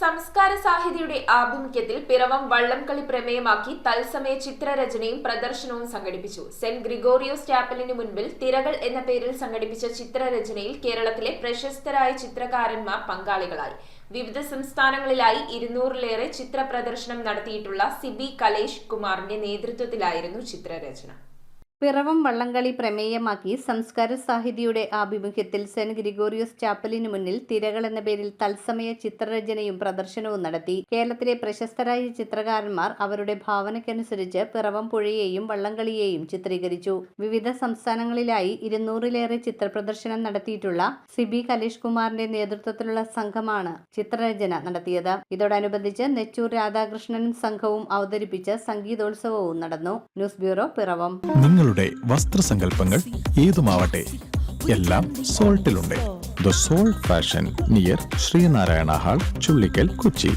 സംസ്കാര സാഹിതിയുടെ ആഭിമുഖ്യത്തിൽ പിറവം വള്ളംകളി പ്രമേയമാക്കി തത്സമയ ചിത്രരചനയും പ്രദർശനവും സംഘടിപ്പിച്ചു. സെന്റ് ഗ്രിഗോറിയോസ് ചാപ്പലിന് മുൻപിൽ തിരകൾ എന്ന പേരിൽ സംഘടിപ്പിച്ച ചിത്രരചനയിൽ കേരളത്തിലെ പ്രശസ്തരായ ചിത്രകാരന്മാർ പങ്കാളികളായി. വിവിധ സംസ്ഥാനങ്ങളിലായി 200-ലേറെ ചിത്ര പ്രദർശനം നടത്തിയിട്ടുള്ള സിബി കലേഷ് കുമാറിന്റെ നേതൃത്വത്തിലായിരുന്നു ചിത്രരചന. പിറവം വള്ളംകളി പ്രമേയമാക്കി സംസ്കാര സാഹിതിയുടെ ആഭിമുഖ്യത്തിൽ സെന്റ് ഗ്രിഗോറിയോസ് ചാപ്പലിന് മുന്നിൽ തിരകൾ എന്ന പേരിൽ തത്സമയ ചിത്രരചനയും പ്രദർശനവും നടത്തി. കേരളത്തിലെ പ്രശസ്തരായ ചിത്രകാരന്മാർ അവരുടെ ഭാവനയ്ക്കനുസരിച്ച് പിറവം പുഴയെയും വള്ളംകളിയെയും ചിത്രീകരിച്ചു. വിവിധ സംസ്ഥാനങ്ങളിലായി 200-ലേറെ ചിത്രപ്രദർശനം നടത്തിയിട്ടുള്ള സിബി കലേഷ് കുമാറിന്റെ നേതൃത്വത്തിലുള്ള സംഘമാണ് ചിത്രരചന നടത്തിയത്. ഇതോടനുബന്ധിച്ച് നെച്ചൂർ രാധാകൃഷ്ണനും സംഘവും അവതരിപ്പിച്ച സംഗീതോത്സവവും നടന്നു. News bureau, Piravom. നിങ്ങളുടെ വസ്ത്രസങ്കല്പങ്ങൾ ഏതുമാവട്ടെ, എല്ലാം സോൾട്ടിലുണ്ട്. The salt fashion near Sreenarayana hall, Chullikkal, Kochi.